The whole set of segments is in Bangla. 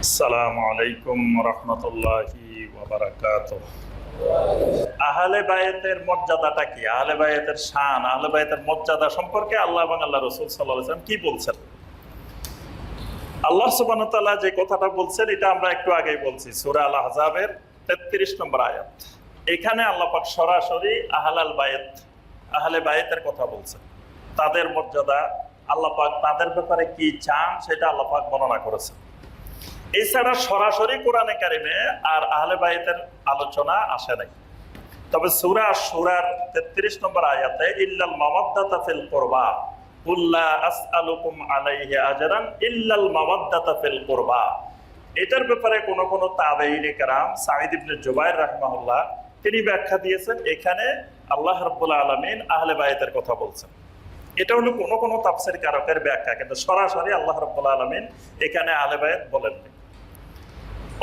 আসসালামু আলাইকুম রহমতুল্লাহি ওয়া বারাকাতুহু। আহলে বায়াতের মর্যাদাটা কি? আহলে বায়াতের শান, আহলে বায়াতের মর্যাদা সম্পর্কে আল্লাহ এবং আল্লাহ রাসূল সাল্লাল্লাহু আলাইহি ওয়াসাল্লাম কি বলছেন? আল্লাহ সুবহানাহু ওয়া তাআলা যে কথাটা বলছেন এটা আমরা একটু আগেই বলছি, সূরা আল আহজাবের 33 নম্বর আয়াত। এখানে আল্লাহ পাক সরাসরি আহলে বায়াতের কথা বলছেন। তাদের মর্যাদা, আল্লাহ পাক তাদের ব্যাপারে কি চান সেটা আল্লাহ পাক বর্ণনা করেছেন। এছাড়া সরাসরি কোরআনে কারিমে আর আহলে বায়াতের আলোচনা আসে নাই। তবে সূরা আশ-শূরার 33 নম্বর আয়াতে ইল্লাল মাওয়াদ্দাতা ফিল কুরবা কুল লা আসআলুকুম আলাইহি আজরান ইল্লাল মাওয়াদ্দাতা ফিল কুরবা, এটার ব্যাপারে কোন তাবেঈনে কেরাম সাঈদ ইবনে জুবাইর রাহিমাহুল্লাহ তিনি ব্যাখ্যা দিয়েছেন, এখানে আল্লাহ রাব্বুল আলামিন আহলে বায়াতের কথা বলছেন। এটা হলো কোন তাফসীর কারকের ব্যাখ্যা, কিন্তু সরাসরি আল্লাহ রাব্বুল আলামিন এখানে আহলে বায়াত বলেননি।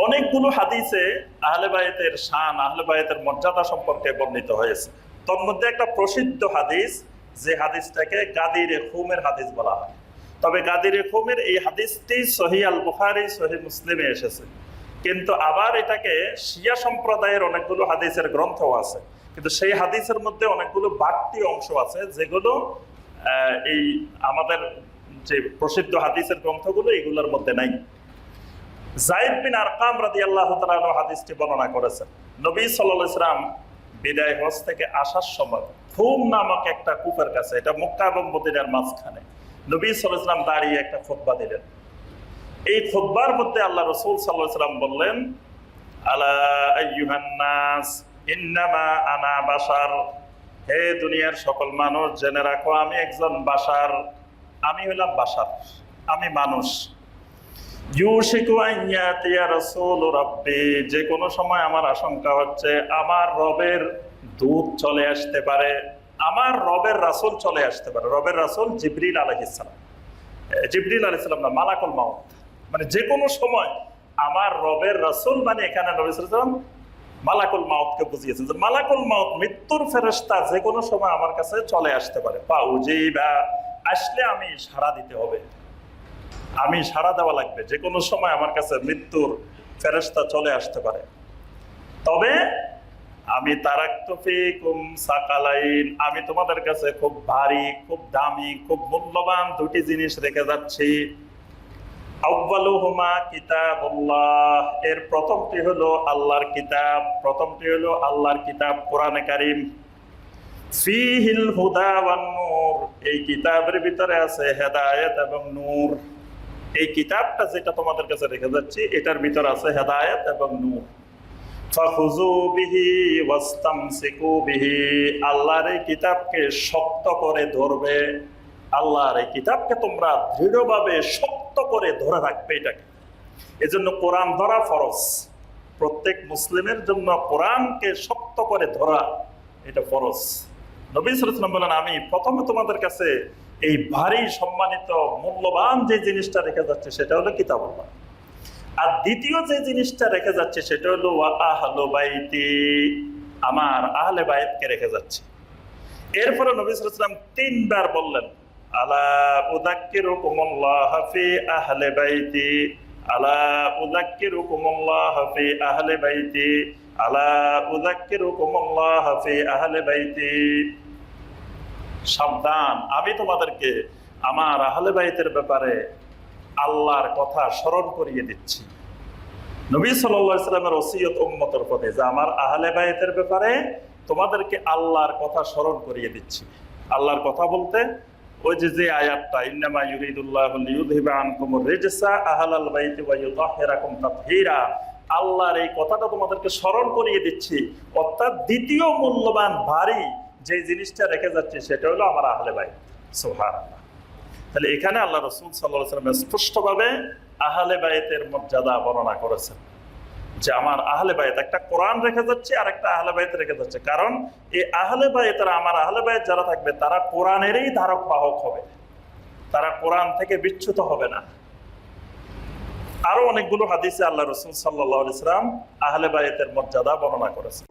অনেকগুলো হাদিসে আহলে বায়াতের শান, আহলে বায়াতের মর্যাদা সম্পর্কে বর্ণিত হয়েছে। তার মধ্যে একটা প্রসিদ্ধ হাদিস, যে হাদিসটাকে গাদিরে খুমের হাদিস বলা হয়। তবে গাদিরে খুমের এই হাদিসটি সহিহ আল বুখারী, সহিহ মুসলিমে এসেছে, কিন্তু আবার এটাকে শিয়া সম্প্রদায়ের অনেকগুলো হাদিসের গ্রন্থ আছে, কিন্তু সেই হাদিসের মধ্যে অনেকগুলো বাড়তি অংশ আছে যেগুলো এই আমাদের যে প্রসিদ্ধ হাদিসের গ্রন্থগুলো এগুলোর মধ্যে নাই। যায়েদ বিন আরকাম রাদিয়াল্লাহু তাআলা আনহু হাদিসটি বর্ণনা করেছেন। নবী সাল্লাল্লাহু আলাইহি ওয়াসাল্লাম বিদায় হজ থেকে আসার সময় খুম নামক একটা কূপের কাছে, এটা মক্কা এবং মদিনার মাঝখানে, নবী সাল্লাল্লাহু আলাইহি ওয়াসাল্লাম দাঁড়িয়ে একটা খুতবা দিলেন। এই খুতবার মধ্যে আল্লাহ রাসূল সাল্লাল্লাহু আলাইহি ওয়াসাল্লাম বললেন, আলা আইয়ুহান নাস ইন্নামা আনা বাশার, হে দুনিয়ার সকল মানুষ জেনে রাখো আমি একজন বাশার, আমি হলাম বাশার, আমি মানুষ। ইউশিকু আন ইয়াতিয়া রাসূলু রাব্বি, যে কোনো সময় আমার আশঙ্কা হচ্ছে আমার রবের দূত চলে আসতে পারে, আমার রবের রাসূল চলে আসতে পারে। রবের রাসূল জিবরিল আলাইহিস সালাম, জিবরিল আলাইহিস সালাম না, মালাকুল মাউত, মানে যে কোনো সময় আমার রবের রাসূল, মানে এখানে নবী সাল্লাল্লাহু আলাইহি ওয়াসাল্লাম মালাকুল মাউতকে বুঝিয়েছেন যে মালাকুল মাউত মৃত্যুর ফেরেশতা যে কোনো সময় আমার কাছে চলে আসতে পারে। ফাউজিবা, আসলে আমি সাড়া দিতে হবে, আমি সাড়া দেওয়া লাগবে, যে কোনো সময় আমার কাছে মৃত্যুর ফেরেশতা চলে আসতে পারে। তবে আমি তারাকতু ফীকুম সাকালাইন, আমি তোমাদের কাছে খুব ভারী, খুব দামি, খুব মূল্যবান দুটি জিনিস রেখে যাচ্ছি। আউয়ালুহুমা কিতাবুল্লাহ, এর প্রথমটি হলো আল্লাহর কিতাব, প্রথমটি হলো আল্লাহর কিতাব কোরআনে কারীম। ফীহিল হুদা ওয়ান নূর, এই কিতাবের ভিতরে আছে হেদায়েত এবং নূর। এই কিতাবটা যেটা তোমাদের কাছে রেখে যাচ্ছি এটার ভিতরে আছে হেদায়েত এবং নূর। ফাখুযু বিহি ওয়াস্তামসিকু বিহি, আল্লাহর এই কিতাবকে শক্ত করে ধরবে, আল্লাহর এই কিতাবকে তোমরা দৃঢ়ভাবে শক্ত করে ধরে রাখবে। এটাকে এজন্য কোরআন ধরা ফরজ, প্রত্যেক মুসলিমের জন্য কোরআনকে শক্ত করে ধরা এটা ফরজ। নবী সাল্লাল্লাহু আলাইহি ওয়াসাল্লাম বলেন, আমি প্রথমে তোমাদের কাছে এই ভারী সম্মানিত মূল্যবান যে জিনিসটা রেখে যাচ্ছে সেটা হলো কিতাবুল্লাহ, আর দ্বিতীয় যে জিনিসটা রেখে যাচ্ছে সেটা হলো ওয়া আহলু বাইতি, আমার আহলে বাইতকে রেখে যাচ্ছে। এরপরে নবী সাল্লাল্লাহু আলাইহি ওয়াসাল্লাম তিনবার বললেন, আলা উযাক্কিরুকুমুল্লাহ ফি আহলি বাইতি, আলা উযাক্কিরুকুমুল্লাহ ফি আহলি বাইতি, আলা উযাক্কিরুকুমুল্লাহ ফি আহলি বাইতি। সাবধান, আমি তোমাদেরকে আমার আহলে বাইতের ব্যাপারে আল্লাহর কথা স্মরণ করিয়ে দিচ্ছি। নবী সাল্লাল্লাহু আলাইহি ওয়াসাল্লামের ওসিয়ত উম্মতের প্রতি যে আমার আহলে বাইতের ব্যাপারে তোমাদেরকে আল্লাহর কথা স্মরণ করিয়ে দিচ্ছি। আল্লাহর কথা বলতে ওই যে আয়াতটা, ইন্নামা ইউরিদুল্লাহু লিইউযহিবা আনকুমুর রিজসা আহলাল বাইতি ওয়া ইউতাহহিরাকুম তাতহীরা, আল্লাহর এই কথাটা তোমাদেরকে স্মরণ করিয়ে দিচ্ছি। অর্থাৎ দ্বিতীয় মূল্যবান ভারী যে জিনিসটা রেখে যাচ্ছে সেটা হলো আমার আহলে বাইত। সুবহানাল্লাহ। তাহলে এখানে আল্লাহ রাসূল সাল্লাল্লাহু আলাইহি ওয়াসাল্লাম স্পষ্টভাবে আহলে বাইতের মর্যাদা বর্ণনা করেছেন যে আমার আহলে বাইত, একটা কোরআন রেখে যাচ্ছে আর একটা আহলে বাইত রেখে যাচ্ছে। কারণ এই আহলে বাইতরা, আমার আহলে বাইত যারা থাকবে তারা কোরআনেরই ধারক বাহক হবে, তারা কোরআন থেকে বিচ্যুত হবে না। আরো অনেকগুলো হাদিসে আল্লাহ রাসূল সাল্লাল্লাহু আলাইহি ওয়াসাল্লাম আহলে বাইতের মর্যাদা বর্ণনা করেছেন।